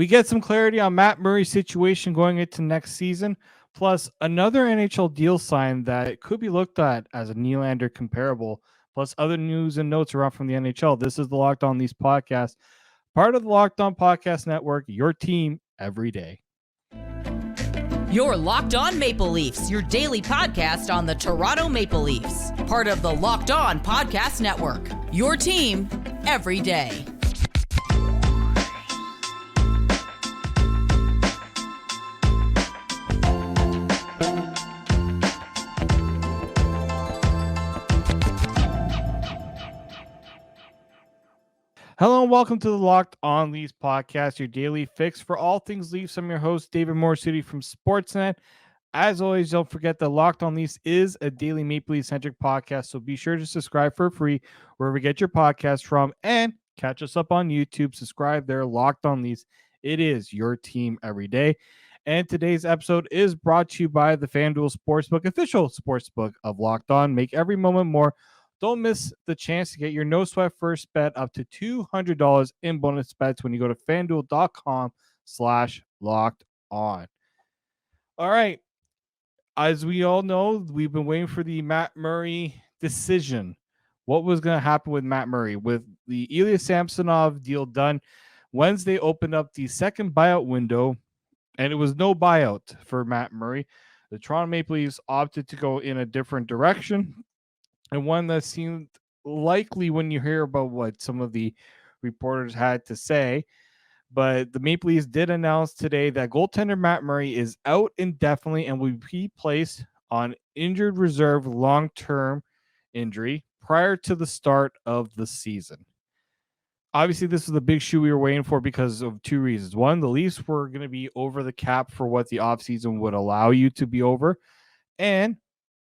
We get some clarity on Matt Murray's situation going into next season, plus another NHL deal signed that could be looked at as a Nylander comparable, plus other news and notes around from the NHL. This is the Locked On Leafs podcast, part of the Locked On Podcast Network, your team every day. You're Locked On Maple Leafs, your daily podcast on the Toronto Maple Leafs, part of the Locked On Podcast Network, your team every day. Hello and welcome to the Locked On Leafs podcast, your daily fix for all things Leafs. I'm your host, David Morassutti from Sportsnet. As always, don't forget that Locked On Leafs is a daily Maple Leaf-centric podcast, so be sure to subscribe for free wherever you get your podcast from and catch us up on YouTube. Subscribe there, Locked On Leafs. It is your team every day. And today's episode is brought to you by the FanDuel Sportsbook, official sportsbook of Locked On. Make every moment more. Don't miss the chance to get your no-sweat first bet up to $200 in bonus bets when you go to FanDuel.com/locked-on. All right. As we all know, we've been waiting for the Matt Murray decision. What was going to happen with Matt Murray? With the Ilya Samsonov deal done, Wednesday opened up the second buyout window, and it was no buyout for Matt Murray. The Toronto Maple Leafs opted to go in a different direction, and one that seemed likely when you hear about what some of the reporters had to say. But the Maple Leafs did announce today that goaltender Matt Murray is out indefinitely and will be placed on injured reserve long-term injury prior to the start of the season. Obviously, this is the big shoe we were waiting for because of two reasons. One, the Leafs were going to be over the cap for what the offseason would allow you to be over. And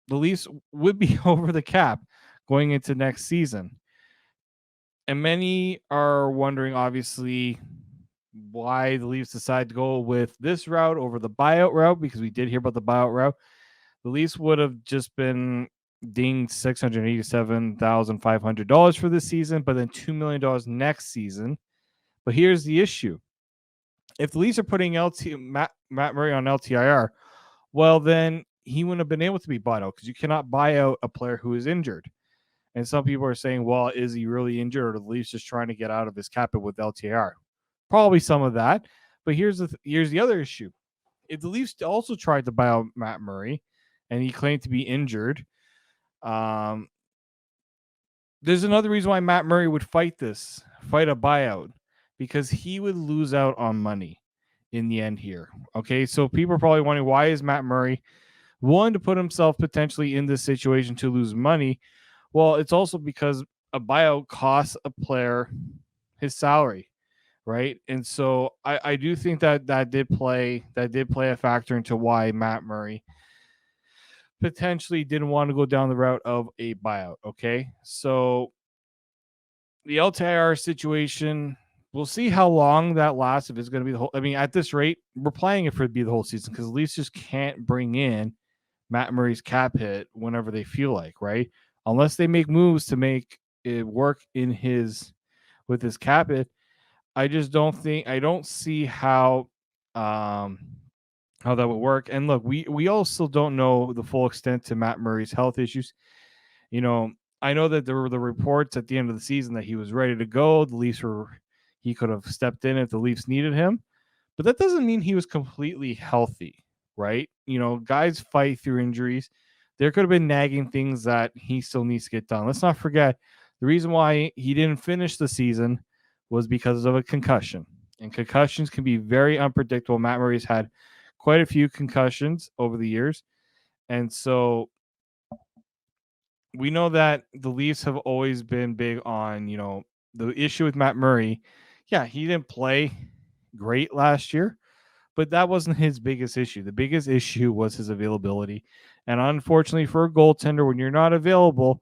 the Leafs would be over the cap going into next season. And many are wondering, obviously, why the Leafs decide to go with this route over the buyout route, because we did hear about the buyout route. The Leafs would have just been dinged $687,500 for this season, but then $2 million next season. But here's the issue. If the Leafs are putting Matt Murray on LTIR, well, then he wouldn't have been able to be bought out because you cannot buy out a player who is injured. And some people are saying, well, is he really injured, or are the Leafs just trying to get out of his cap hit with LTIR? Probably some of that. But here's the other issue. If the Leafs also tried to buy out Matt Murray and he claimed to be injured, there's another reason why Matt Murray would fight a buyout, because he would lose out on money in the end here. Okay, so people are probably wondering, why is Matt Murray willing to put himself potentially in this situation to lose money? Well, it's also because a buyout costs a player his salary, right? And so I do think that did play a factor into why Matt Murray potentially didn't want to go down the route of a buyout. Okay, so the LTIR situation, we'll see how long that lasts. If it's going to be the whole, I mean, at this rate, we're playing it for it to be the whole season, because the Leafs just can't bring in Matt Murray's cap hit whenever they feel like, right? Unless they make moves to make it work with his cap hit. I don't see how that would work. And look, we also don't know the full extent to Matt Murray's health issues. You know, I know that there were the reports at the end of the season that he was ready to go. He could have stepped in if the Leafs needed him, but that doesn't mean he was completely healthy, right? You know, guys fight through injuries. There could have been nagging things that he still needs to get done. Let's not forget, the reason why he didn't finish the season was because of a concussion. And concussions can be very unpredictable. Matt Murray's had quite a few concussions over the years. And so we know that the Leafs have always been big on, you know, the issue with Matt Murray. Yeah, he didn't play great last year, but that wasn't his biggest issue. The biggest issue was his availability. And unfortunately for a goaltender, when you're not available,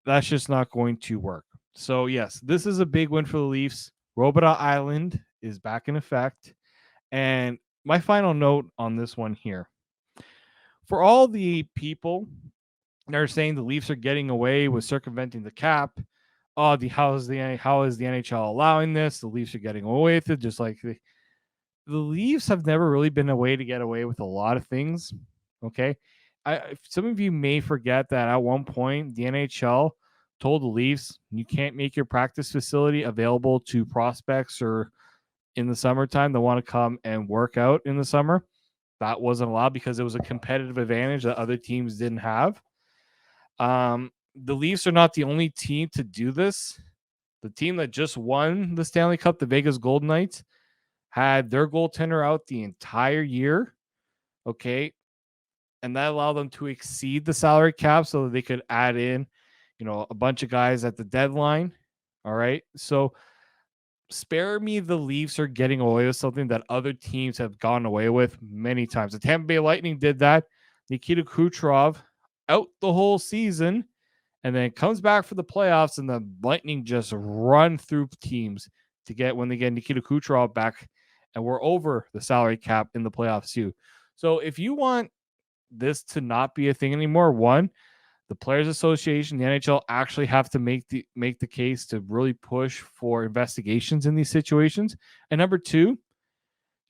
that's just not going to work. So, yes, this is a big win for the Leafs. Robota Island is back in effect. And my final note on this one here. For all the people that are saying the Leafs are getting away with circumventing the cap, how is the NHL allowing this? The Leafs are getting away with it, just like the Leafs have never really been a way to get away with a lot of things. Okay. Some of you may forget that at one point, the NHL told the Leafs you can't make your practice facility available to prospects or in the summertime that want to come and work out in the summer. That wasn't allowed because it was a competitive advantage that other teams didn't have. The Leafs are not the only team to do this. The team that just won the Stanley Cup, the Vegas Golden Knights, had their goaltender out the entire year. Okay. And that allowed them to exceed the salary cap so that they could add in, a bunch of guys at the deadline. All right. So spare me the Leafs are getting away with something that other teams have gone away with many times. The Tampa Bay Lightning did that. Nikita Kucherov out the whole season and then comes back for the playoffs, and the Lightning just run through teams to get when they get Nikita Kucherov back, and we're over the salary cap in the playoffs too. So if you want this to not be a thing anymore, one, the Players Association, the NHL actually have to make the case to really push for investigations in these situations. And number two,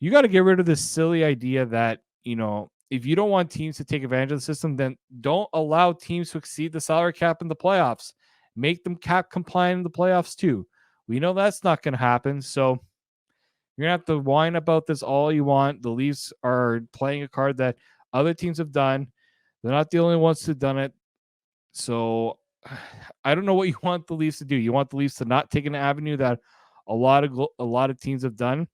you got to get rid of this silly idea that, if you don't want teams to take advantage of the system, then don't allow teams to exceed the salary cap in the playoffs. Make them cap compliant in the playoffs too. We know that's not going to happen. So you're going to have to whine about this all you want. The Leafs are playing a card that other teams have done. They're not the only ones who've done it. So I don't know what you want the Leafs to do. You want the Leafs to not take an avenue that a lot of teams have done.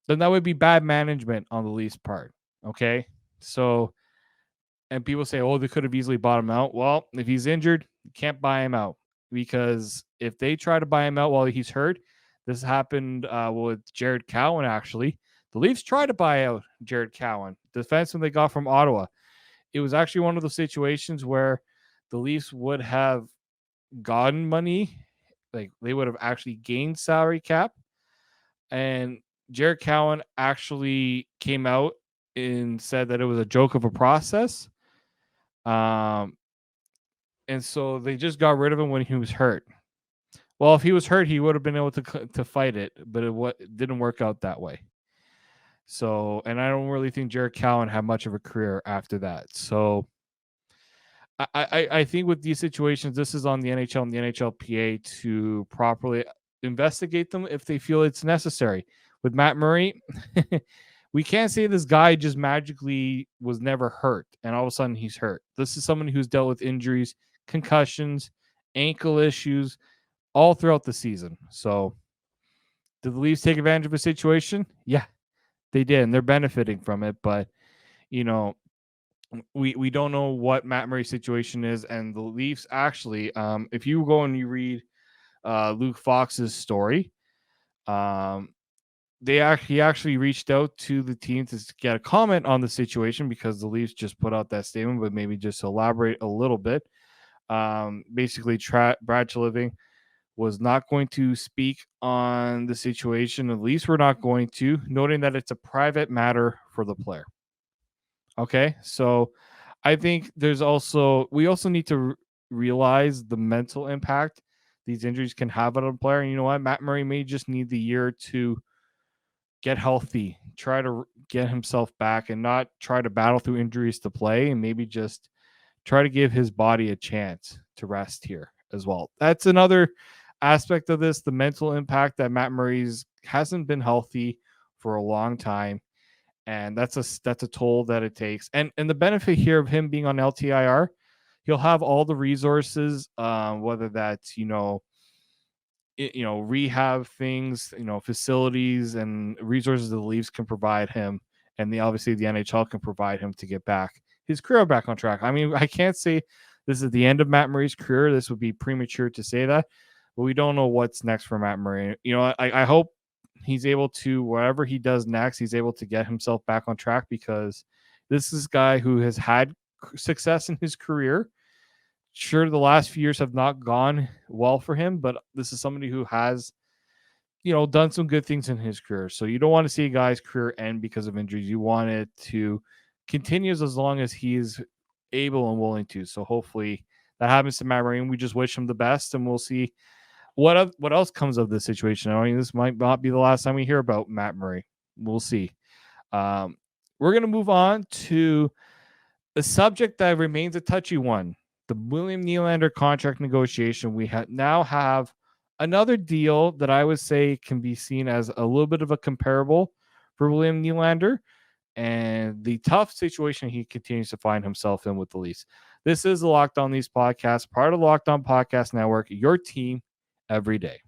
Then that would be bad management on the Leafs' part. Okay. So, and people say, oh, they could have easily bought him out. Well, if he's injured, you can't buy him out, because if they try to buy him out while he's hurt, this happened with Jared Cowan, actually. The Leafs tried to buy out Jared Cowan, the defenseman they got from Ottawa. It was actually one of those situations where the Leafs would have gotten money, like they would have actually gained salary cap. And Jared Cowan actually came out and said that it was a joke of a process. And so they just got rid of him when he was hurt. Well, if he was hurt, he would have been able to fight it, but it didn't work out that way. So, and I don't really think Jared Cowan had much of a career after that. So I think with these situations, this is on the NHL and the NHLPA to properly investigate them if they feel it's necessary. With Matt Murray, we can't say this guy just magically was never hurt and all of a sudden he's hurt. This is someone who's dealt with injuries, concussions, ankle issues all throughout the season. So did the Leafs take advantage of a situation? Yeah, they did, and they're benefiting from it. But, we don't know what Matt Murray's situation is. And the Leafs actually, if you go and you read Luke Fox's story, he actually reached out to the team to get a comment on the situation, because the Leafs just put out that statement, but maybe just to elaborate a little bit. Basically, Brad Treliving was not going to speak on the situation. At least we're not going to, noting that it's a private matter for the player. Okay, so I think we also need to realize the mental impact these injuries can have on a player. And you know what? Matt Murray may just need the year to get healthy, try to get himself back, and not try to battle through injuries to play, and maybe just try to give his body a chance to rest here as well. That's another aspect of this, the mental impact that Matt Murray's hasn't been healthy for a long time. And that's a toll that it takes. And the benefit here of him being on LTIR, he'll have all the resources, whether that's, rehab things, facilities and resources the Leafs can provide him. And obviously the NHL can provide him to get his career back on track. I mean, I can't say this is the end of Matt Murray's career. This would be premature to say that, but we don't know what's next for Matt Murray. I hope he's able to, whatever he does next, he's able to get himself back on track, because this is a guy who has had success in his career. Sure, the last few years have not gone well for him, but this is somebody who has, done some good things in his career. So you don't want to see a guy's career end because of injuries. You want it to continue as long as he is able and willing to. So hopefully that happens to Matt Murray, and we just wish him the best, and we'll see what else comes of this situation. I mean, this might not be the last time we hear about Matt Murray. we'll see. We're going to move on to a subject that remains a touchy one, the William Nylander contract negotiation. We now have another deal that I would say can be seen as a little bit of a comparable for William Nylander and the tough situation he continues to find himself in with the Leafs. This is the Locked On Leafs podcast, part of the Locked On Podcast Network, your team every day.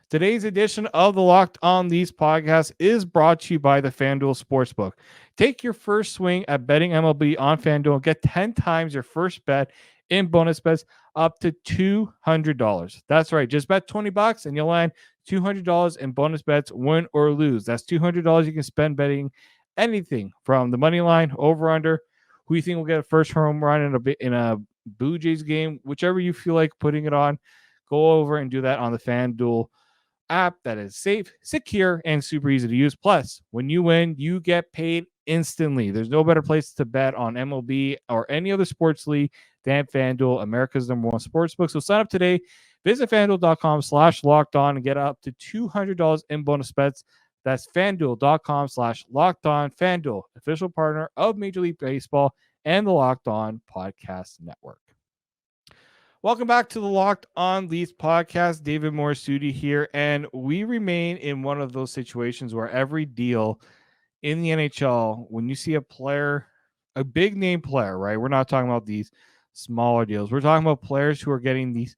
Today's edition of the Locked On Leafs podcast is brought to you by the FanDuel Sportsbook. Take your first swing at betting MLB on FanDuel and get 10 times your first bet in bonus bets up to $200. That's right. Just bet $20 and you'll land $200 in bonus bets, win or lose. That's $200 you can spend betting anything from the money line, over under, who you think will get a first home run in a Blue Jays game, whichever you feel like putting it on. Go over and do that on the FanDuel app that is safe, secure, and super easy to use. Plus, when you win, you get paid instantly. There's no better place to bet on MLB or any other sports league than FanDuel, America's #1 sportsbook. So sign up today. Visit FanDuel.com/lockedon and get up to $200 in bonus bets. That's FanDuel.com/lockedon. FanDuel, official partner of Major League Baseball and the Locked On Podcast Network. Welcome back to the Locked On Leafs podcast. David Morassutti here, and we remain in one of those situations where every deal in the NHL, when you see a player, a big name player, right? We're not talking about these smaller deals. We're talking about players who are getting these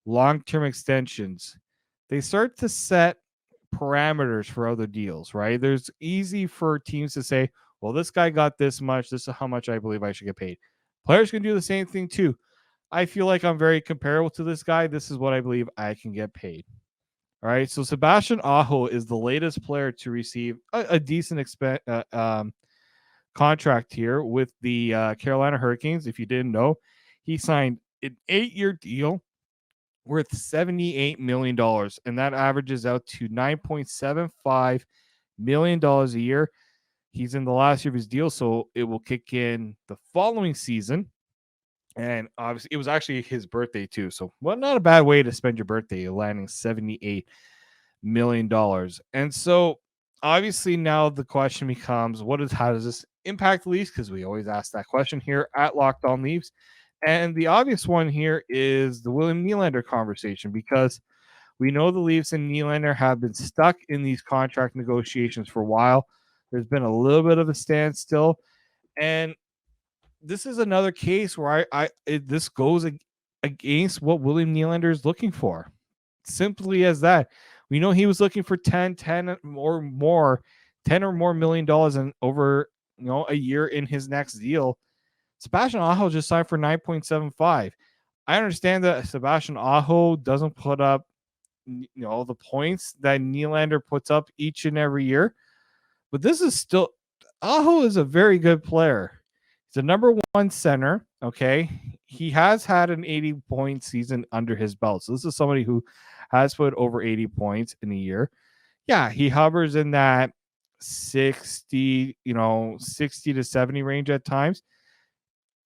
long-term extensions. They start to set parameters for other deals, right? There's easy for teams to say, well, this guy got this much. This is how much I believe I should get paid. Players can do the same thing too. I feel like I'm very comparable to this guy. This is what I believe I can get paid. All right. So Sebastian Aho is the latest player to receive a decent contract here with the Carolina Hurricanes. If you didn't know, he signed an 8-year deal worth $78 million, and that averages out to $9.75 million a year. He's in the last year of his deal, so it will kick in the following season. And obviously, it was actually his birthday too. So, well, not a bad way to spend your birthday, landing $78 million. And so, obviously, now the question becomes, how does this impact the Leafs? Because we always ask that question here at Locked On Leafs. And the obvious one here is the William Nylander conversation, because we know the Leafs and Nylander have been stuck in these contract negotiations for a while. There's been a little bit of a standstill, and this is another case where this goes against what William Nylander is looking for. Simply as that. We know he was looking for 10 or more million dollars in over a year in his next deal. Sebastian Aho just signed for 9.75. I understand that Sebastian Aho doesn't put up the points that Nylander puts up each and every year, but this is still, Aho is a very good player. He's a #1 center. Okay. He has had an 80-point season under his belt. So this is somebody who has put over 80 points in a year. Yeah. He hovers in that 60 to 70 range at times.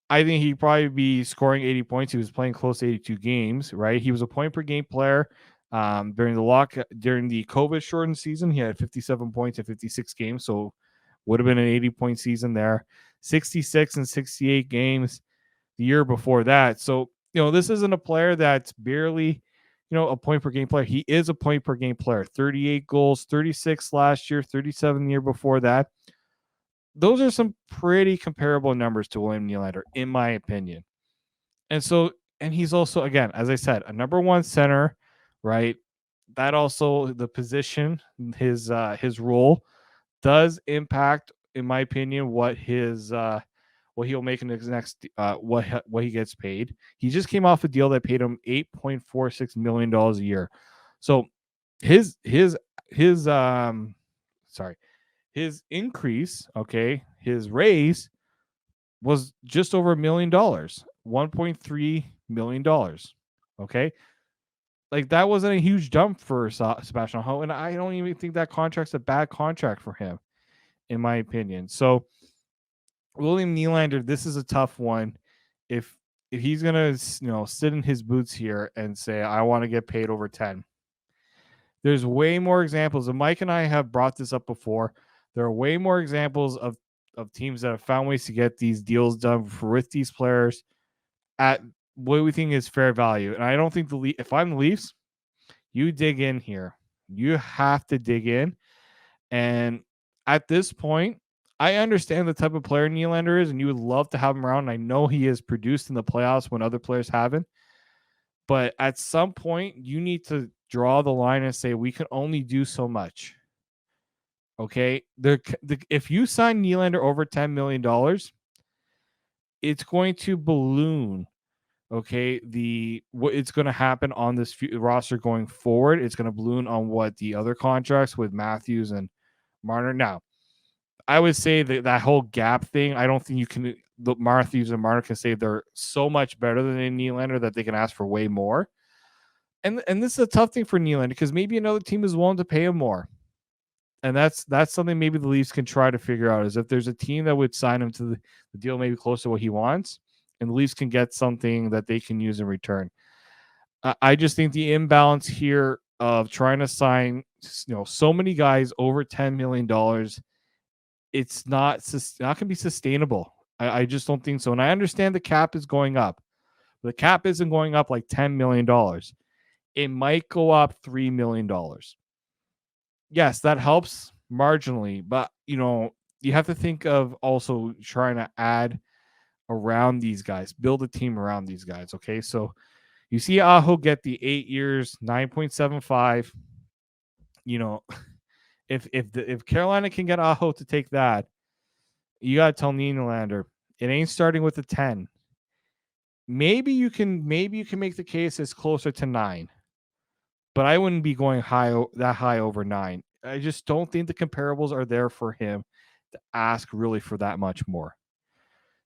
I think he'd probably be scoring 80 points. He was playing close to 82 games, right? He was a point per game player during the COVID shortened season. He had 57 points in 56 games. So would have been an 80-point season there. 66 and 68 games the year before that. So, this isn't a player that's barely, a point per game player. He is a point per game player. 38 goals, 36 last year, 37 the year before that. Those are some pretty comparable numbers to William Nylander, in my opinion. And so, and he's also, again, as I said, a #1 center, right? That also, the position, his role does impact, in my opinion, what he'll make in his next what he gets paid. He just came off a deal that paid him $8.46 million a year. So his increase, okay, his raise was just over $1 million, $1.3 million. Okay. Like, that wasn't a huge jump for Sebastian Aho, and I don't even think that contract's a bad contract for him, in my opinion. So William Nylander, this is a tough one. If he's gonna sit in his boots here and say, I want to get paid over 10, there's way more examples. And Mike and I have brought this up before. There are way more examples of teams that have found ways to get these deals done with these players at what we think is fair value. And I don't think if I'm the Leafs, you dig in here. You have to dig in. And at this point, I understand the type of player Nylander is, and you would love to have him around. And I know he has produced in the playoffs when other players haven't. But at some point, you need to draw the line and say, we can only do so much. Okay? If you sign Nylander over $10 million, it's going to balloon. Okay, what it's going to happen on this roster going forward. It's going to balloon on what the other contracts with Matthews and Marner. Now, I would say that whole gap thing, I don't think you can. The Matthews and Marner can say they're so much better than Nylander that they can ask for way more. And this is a tough thing for Nylander because maybe another team is willing to pay him more. And that's something maybe the Leafs can try to figure out, is if there's a team that would sign him to the deal maybe close to what he wants, and the Leafs can get something that they can use in return. I just think the imbalance here of trying to sign, so many guys over $10 million, it's not going to be sustainable. I just don't think so. And I understand the cap is going up. The cap isn't going up like $10 million. It might go up $3 million. Yes, that helps marginally, but you have to think of also trying to add around these guys, build a team around these guys. Okay, so you see Aho get the 8 years, 9.75. If Carolina can get Aho to take that, you gotta tell Nylander it ain't starting with a 10. Maybe you can make the case it's closer to 9, but I wouldn't be going that high over 9. I just don't think the comparables are there for him to ask really for that much more.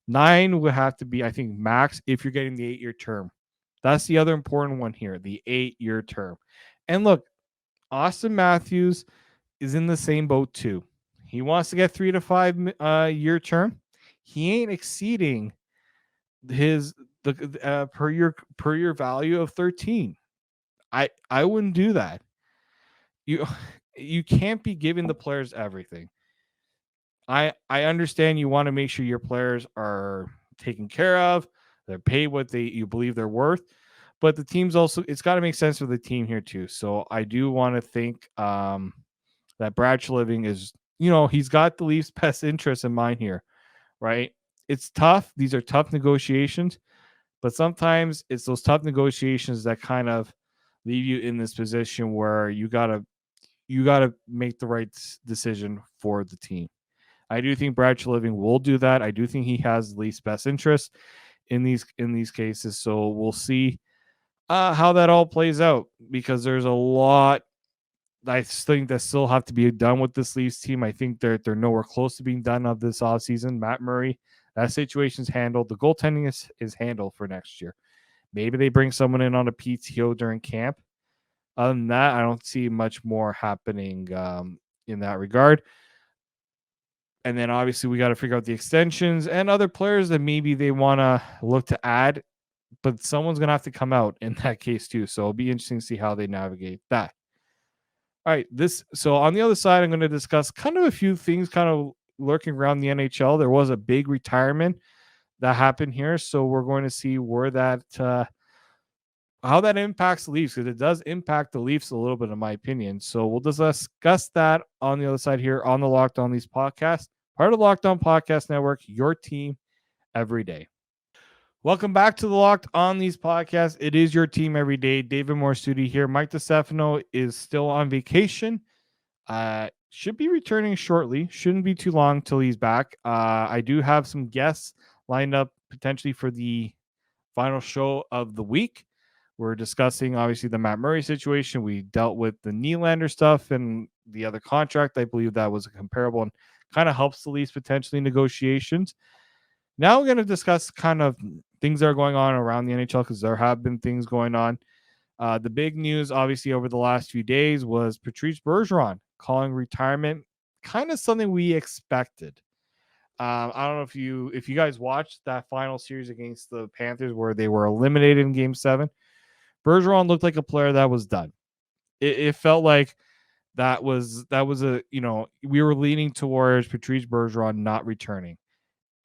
9 would have to be, I think, max if you're getting the 8-year term. That's the other important one here, the 8-year term. And look, Austin Matthews is in the same boat too. He wants to get 3 to 5 year term. He ain't exceeding his per year value of 13. I wouldn't do that. You can't be giving the players everything. I understand you want to make sure your players are taken care of. They're paid what you believe they're worth, but the team's also, it's got to make sense for the team here too. So I do want to think that Brad Living is, he's got the Leafs' best interest in mind here, right? It's tough. These are tough negotiations, but sometimes it's those tough negotiations that kind of leave you in this position where you gotta make the right decision for the team. I do think Brad Living will do that. I do think he has the Leafs' best interest in these cases. So we'll see how that all plays out, because there's a lot I think that still have to be done with this Leafs team. I think they're nowhere close to being done of this offseason. Matt Murray, that situation's handled. The goaltending is handled for next year. Maybe they bring someone in on a PTO during camp. Other than that, I don't see much more happening in that regard. And then obviously we got to figure out the extensions and other players that maybe they want to look to add, but someone's going to have to come out in that case too. So it'll be interesting to see how they navigate that. All right, so on the other side, I'm going to discuss kind of a few things kind of lurking around the NHL. There was a big retirement that happened here, so we're going to see where that how that impacts the Leafs, because it does impact the Leafs a little bit, in my opinion. So we'll discuss that on the other side here on the Locked On Leafs podcast, part of the Locked On Podcast Network, your team every day. Welcome back to the Locked On Leafs podcast. It is your team every day. David Morassutti here. Mike DeStefano is still on vacation. Should be returning shortly. Shouldn't be too long till he's back. I do have some guests lined up potentially for the final show of the week. We're discussing, obviously, the Matt Murray situation. We dealt with the Nylander stuff and the other contract. I believe that was a comparable and kind of helps the Leafs potentially negotiations. Now we're going to discuss kind of things that are going on around the NHL, because there have been things going on. The big news, obviously, over the last few days was Patrice Bergeron calling retirement kind of something we expected. I don't know if you guys watched that final series against the Panthers where they were eliminated in Game 7. Bergeron looked like a player that was done. It felt like that was a, we were leaning towards Patrice Bergeron not returning.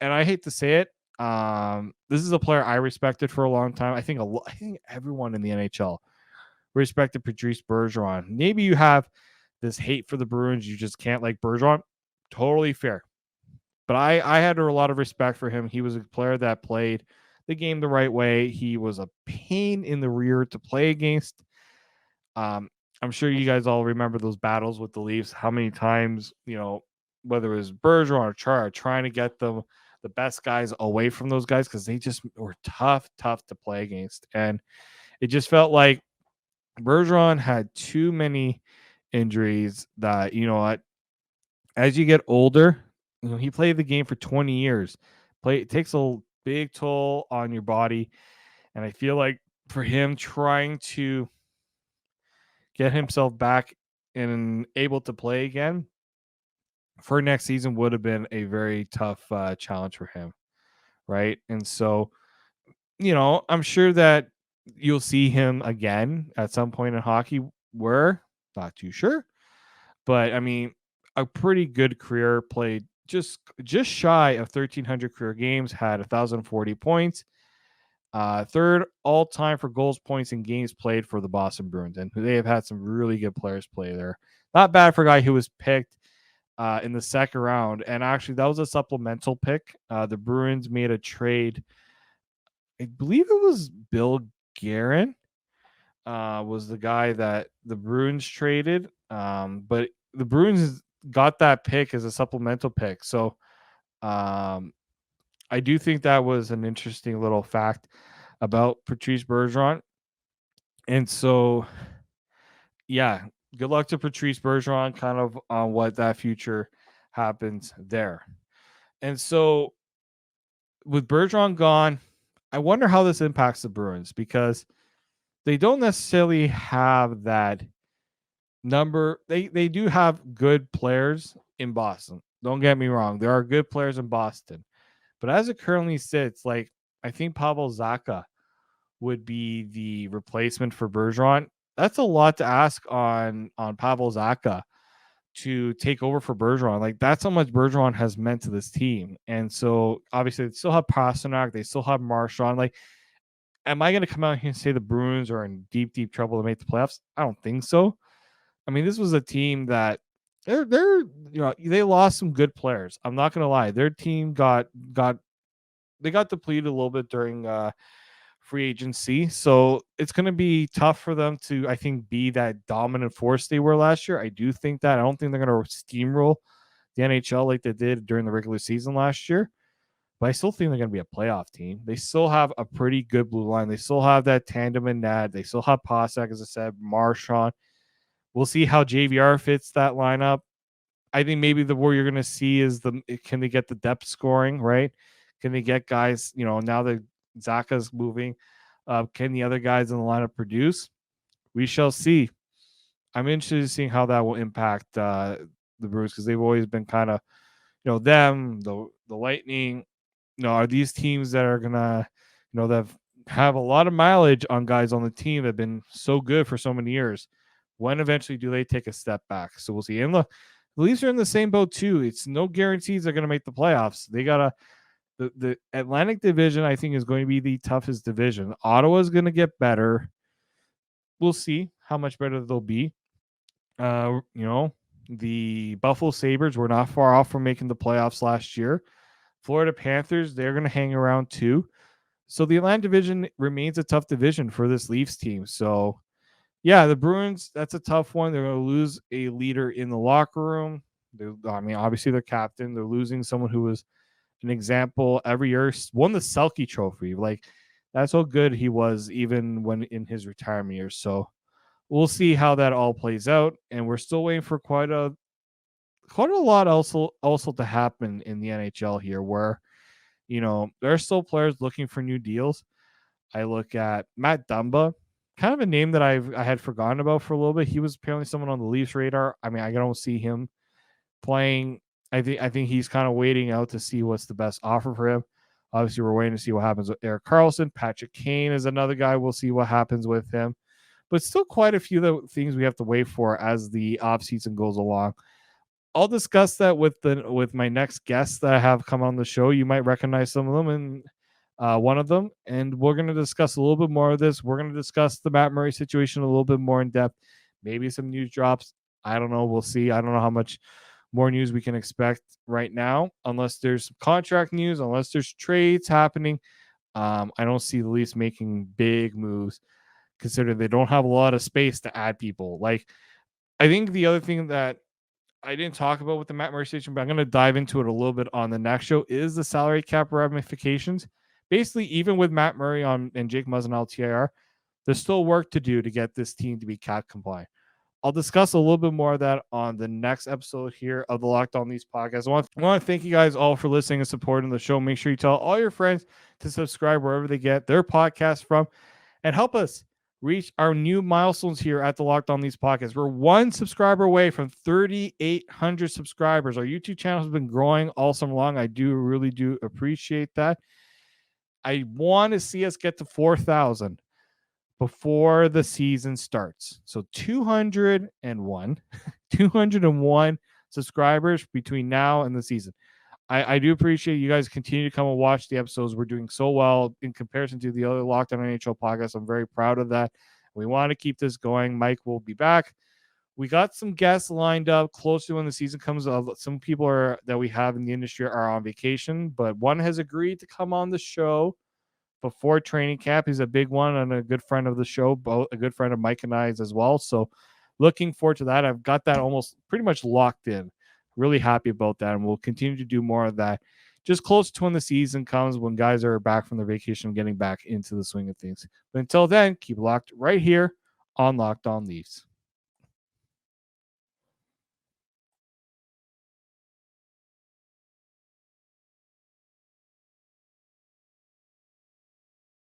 And I hate to say it, this is a player I respected for a long time. I think everyone in the NHL respected Patrice Bergeron. Maybe you have this hate for the Bruins, you just can't like Bergeron. Totally fair. But I had a lot of respect for him. He was a player that played the game the right way. He was a pain in the rear to play against. I'm sure you guys all remember those battles with the Leafs. How many times, whether it was Bergeron or Chara, trying to get the best guys away from those guys because they just were tough to play against. And it just felt like Bergeron had too many injuries that, as you get older, he played the game for 20 years. It takes a big toll on your body. And I feel like for him trying to get himself back and able to play again for next season would have been a very tough challenge for him. Right. And so, I'm sure that you'll see him again at some point in hockey. We're not too sure. But I mean, a pretty good career, played just shy of 1,300 career games, had 1,040 points. Third all time for goals, points, and games played for the Boston Bruins, and they have had some really good players play there. Not bad for a guy who was picked in the second round, and actually that was a supplemental pick. The Bruins made a trade. I believe it was Bill Guerin was the guy that the Bruins traded, but the Bruins got that pick as a supplemental pick. So I do think that was an interesting little fact about Patrice Bergeron. And so, yeah, good luck to Patrice Bergeron kind of on what that future happens there. And so with Bergeron gone, I wonder how this impacts the Bruins because they don't necessarily have that number. They do have good players in Boston. Don't get me wrong. There are good players in Boston. But as it currently sits, like I think Pavel Zacha would be the replacement for Bergeron. That's a lot to ask on Pavel Zacha to take over for Bergeron. Like that's how much Bergeron has meant to this team. And so obviously they still have Pastrnak, they still have Marchand. Like, am I going to come out here and say the Bruins are in deep trouble to make the playoffs? I don't think so. I mean, this was a team that they're they lost some good players. I'm not going to lie. Their team got depleted a little bit during free agency. So it's going to be tough for them to, I think, be that dominant force they were last year. I do think that. I don't think they're going to steamroll the NHL like they did during the regular season last year. But I still think they're going to be a playoff team. They still have a pretty good blue line. They still have that tandem in net. They still have Pastrnak, as I said, Marchand. We'll see how JVR fits that lineup. I think maybe where you're going to see is can they get the depth scoring, right? Can they get guys, now that Zacha's moving, can the other guys in the lineup produce? We shall see. I'm interested in seeing how that will impact the Bruins because they've always been kind of, them, the Lightning, are these teams that are going to, that have a lot of mileage on guys on the team that have been so good for so many years. When eventually do they take a step back? So we'll see. And look, the Leafs are in the same boat too. It's no guarantees they're going to make the playoffs. They got to, the Atlantic Division, I think, is going to be the toughest division. Ottawa is going to get better. We'll see how much better they'll be. The Buffalo Sabres were not far off from making the playoffs last year. Florida Panthers, they're going to hang around too. So the Atlantic Division remains a tough division for this Leafs team. So, yeah, the Bruins, that's a tough one. They're going to lose a leader in the locker room. Obviously, their captain. They're losing someone who was an example every year, won the Selke Trophy. Like, that's how good he was even when in his retirement years. So we'll see how that all plays out. And we're still waiting for quite a lot also to happen in the NHL here where, there are still players looking for new deals. I look at Matt Dumba, kind of a name that I had forgotten about for a little bit. He was apparently someone on the Leafs radar. I mean, I don't see him playing. I think he's kind of waiting out to see what's the best offer for him. Obviously, we're waiting to see what happens with Erik Karlsson. Patrick Kane is another guy. We'll see what happens with him. but still quite a few of the things we have to wait for as the off season goes along. I'll discuss that with my next guests that I have come on the show. You might recognize some of them, and one of them, and we're going to discuss a little bit more of this. We're going to discuss the Matt Murray situation a little bit more in depth. Maybe some news drops. I don't know. We'll see. I don't know how much more news we can expect right now, unless there's contract news, unless there's trades happening. I don't see the Leafs making big moves, considering they don't have a lot of space to add people. Like, I think the other thing that I didn't talk about with the Matt Murray situation, but I'm going to dive into it a little bit on the next show, is the salary cap ramifications. Basically, even with Matt Murray and Jake Muzzin LTIR, there's still work to do to get this team to be cap compliant. I'll discuss a little bit more of that on the next episode here of the Locked On Leafs podcast. I want to thank you guys all for listening and supporting the show. Make sure you tell all your friends to subscribe wherever they get their podcast from, and help us reach our new milestones here at the Locked On Leafs podcast. We're one subscriber away from 3,800 subscribers. Our YouTube channel has been growing all summer long. I really do appreciate that. I want to see us get to 4,000 before the season starts. So 201 subscribers between now and the season. I do appreciate you guys continue to come and watch the episodes. We're doing so well in comparison to the other Locked On NHL podcasts. I'm very proud of that. We want to keep this going. Mike will be back. We got some guests lined up close to when the season comes up. Some people that we have in the industry are on vacation, but one has agreed to come on the show before training camp. He's a big one and a good friend of the show, both a good friend of Mike and I's as well. So looking forward to that. I've got that almost pretty much locked in. Really happy about that, and we'll continue to do more of that just close to when the season comes, when guys are back from their vacation, getting back into the swing of things. But until then, keep locked right here on Locked On Leafs.